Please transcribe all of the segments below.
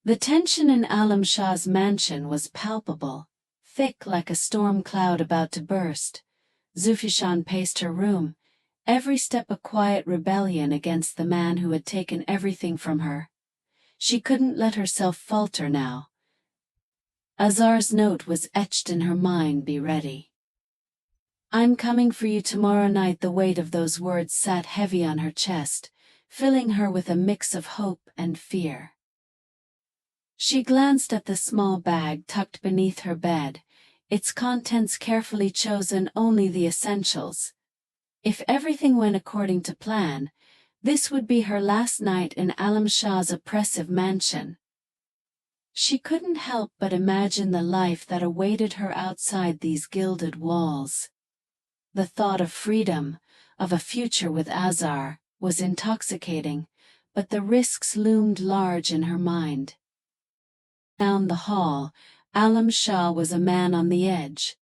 The tension in Alam Shah's mansion was palpable, thick like a storm cloud about to burst. Zufishan paced her room, every step a quiet rebellion against the man who had taken everything from her. She couldn't let herself falter now. Azar's note was etched in her mind, "Be ready. I'm coming for you tomorrow night." The weight of those words sat heavy on her chest, filling her with a mix of hope and fear. She glanced at the small bag tucked beneath her bed, its contents carefully chosen, only the essentials. If everything went according to plan, this would be her last night in Alam Shah's oppressive mansion. She couldn't help but imagine the life that awaited her outside these gilded walls. The thought of freedom, of a future with Azar, was intoxicating, but the risks loomed large in her mind. Down the hall, Alam Shah was a man on the edge.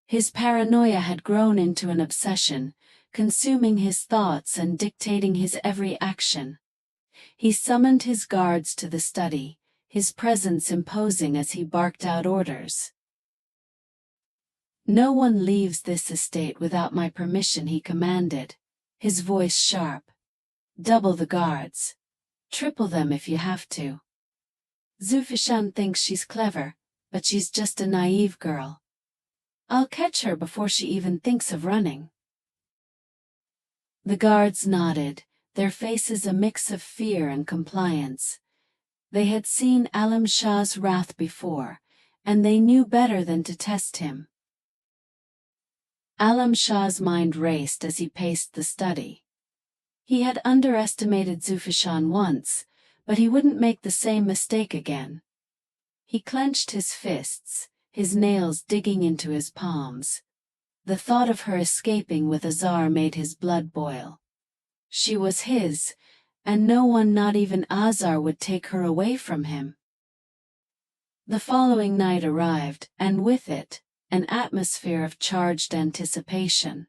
His paranoia had grown into an obsession, consuming his thoughts and dictating his every action. He summoned his guards to the study, his presence imposing as he barked out orders. "No one leaves this estate without my permission," he commanded, his voice sharp. "Double the guards. Triple them if you have to. Zufishan thinks she's clever, but she's just a naive girl. I'll catch her before she even thinks of running." The guards nodded, their faces a mix of fear and compliance. They had seen Alam Shah's wrath before, and they knew better than to test him. Alam Shah's mind raced as he paced the study. He had underestimated Zufishan once, but he wouldn't make the same mistake again. He clenched his fists, his nails digging into his palms. The thought of her escaping with Azar made his blood boil. She was his, and no one, not even Azar, would take her away from him. The following night arrived, and with it, an atmosphere of charged anticipation.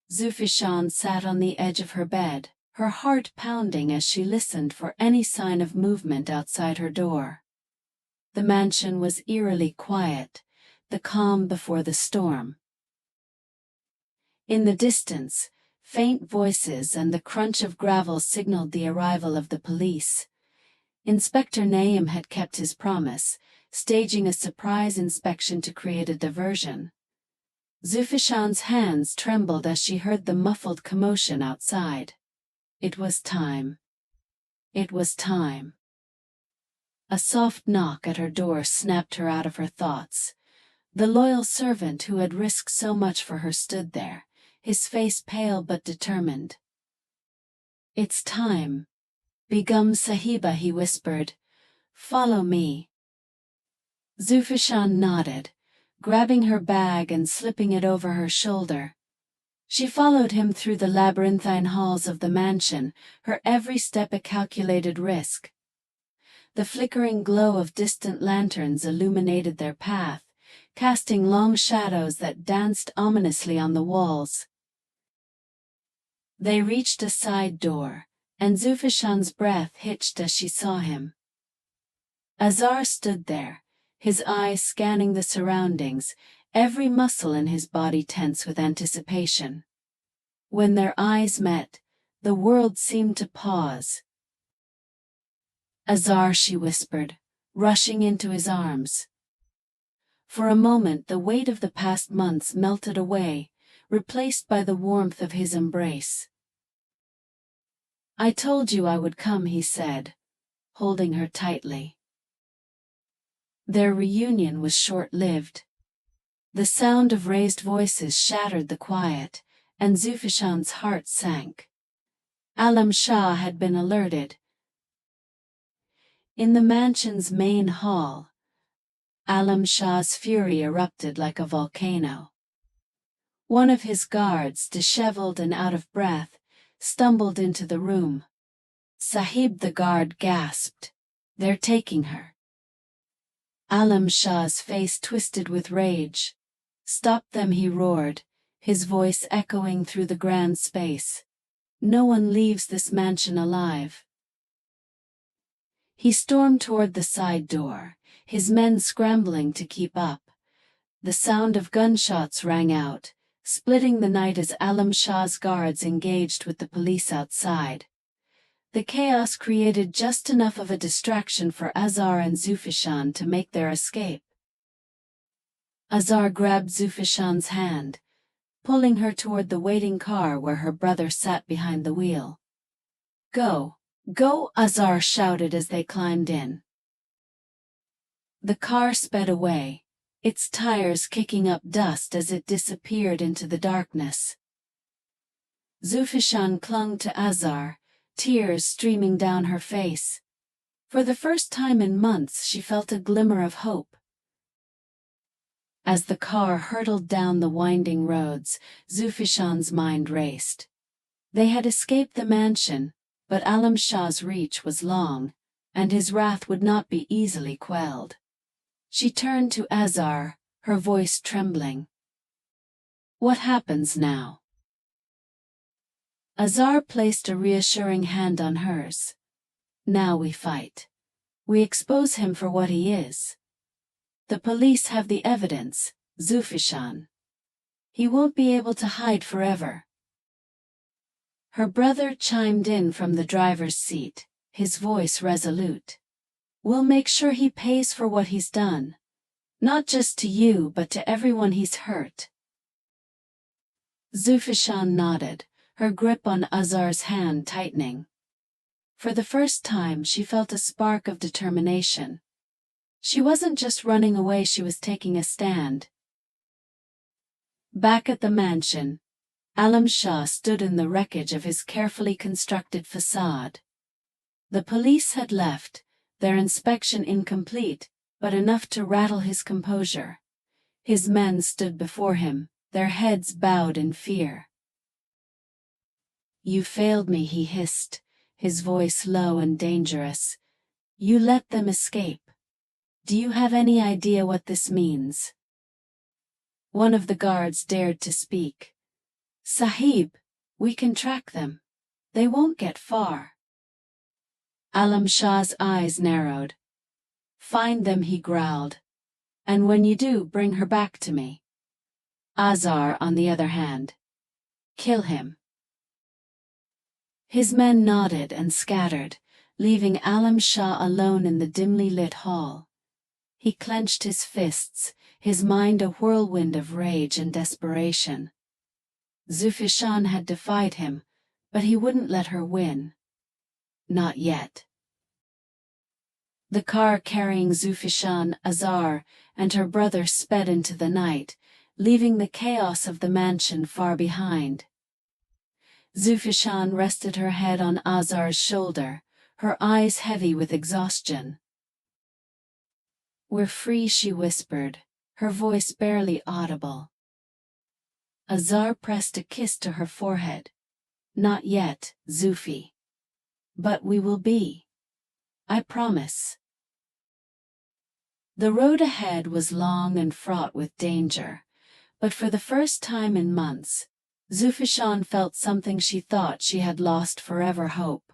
Zufishan sat on the edge of her bed, her heart pounding as she listened for any sign of movement outside her door. The mansion was eerily quiet, the calm before the storm. In the distance, faint voices and the crunch of gravel signaled the arrival of the police. Inspector Naim had kept his promise, staging a surprise inspection to create a diversion. Zufishan's hands trembled as she heard the muffled commotion outside. It was time. It was time. A soft knock at her door snapped her out of her thoughts. The loyal servant who had risked so much for her stood there, his face pale but determined. "It's time. Begum Sahiba," he whispered. "Follow me." Zufishan nodded, grabbing her bag and slipping it over her shoulder. She followed him through the labyrinthine halls of the mansion, her every step a calculated risk. The flickering glow of distant lanterns illuminated their path, casting long shadows that danced ominously on the walls. They reached a side door, and Zufishan's breath hitched as she saw him. Azar stood there, his eyes scanning the surroundings, every muscle in his body tense with anticipation. When their eyes met, the world seemed to pause. "Azar," she whispered, rushing into his arms. For a moment the weight of the past months melted away, replaced by the warmth of his embrace. "I told you I would come," he said, holding her tightly. Their reunion was short-lived. The sound of raised voices shattered the quiet, and Zufishan's heart sank. Alam Shah had been alerted. In the mansion's main hall, Alam Shah's fury erupted like a volcano. One of his guards, disheveled and out of breath, stumbled into the room. "Sahib," the guard gasped. "They're taking her." Alam Shah's face twisted with rage. "Stop them," he roared, his voice echoing through the grand space. "No one leaves this mansion alive." He stormed toward the side door, his men scrambling to keep up. The sound of gunshots rang out, splitting the night as Alam Shah's guards engaged with the police outside. The chaos created just enough of a distraction for Azar and Zufishan to make their escape. Azar grabbed Zufishan's hand, pulling her toward the waiting car where her brother sat behind the wheel. "Go, go!" Azar shouted as they climbed in. The car sped away, its tires kicking up dust as it disappeared into the darkness. Zufishan clung to Azar, tears streaming down her face. For the first time in months she felt a glimmer of hope. As the car hurtled down the winding roads, Zufishan's mind raced. They had escaped the mansion, but Alam Shah's reach was long, and his wrath would not be easily quelled. She turned to Azar, her voice trembling. "What happens now?" Azar placed a reassuring hand on hers. "Now we fight. We expose him for what he is. The police have the evidence, Zufishan. He won't be able to hide forever." Her brother chimed in from the driver's seat, his voice resolute. "We'll make sure he pays for what he's done. Not just to you but to everyone he's hurt." Zufishan nodded, her grip on Azar's hand tightening. For the first time she felt a spark of determination. She wasn't just running away, she was taking a stand. Back at the mansion, Alam Shah stood in the wreckage of his carefully constructed facade. The police had left, their inspection incomplete, but enough to rattle his composure. His men stood before him, their heads bowed in fear. "You failed me," he hissed, his voice low and dangerous. "You let them escape. Do you have any idea what this means?" One of the guards dared to speak. "Sahib, we can track them. They won't get far." Alam Shah's eyes narrowed. "Find them," he growled. "And when you do, bring her back to me." Azar, on the other hand. "Kill him." His men nodded and scattered, leaving Alam Shah alone in the dimly lit hall. He clenched his fists, his mind a whirlwind of rage and desperation. Zufishan had defied him, but he wouldn't let her win. Not yet. The car carrying Zufishan, Azar, and her brother sped into the night, leaving the chaos of the mansion far behind. Zufishan rested her head on Azar's shoulder, her eyes heavy with exhaustion. "We're free," she whispered, her voice barely audible. Azar pressed a kiss to her forehead. "Not yet, Zufi. But we will be. I promise." The road ahead was long and fraught with danger, but for the first time in months, Zufishan felt something she thought she had lost forever: hope.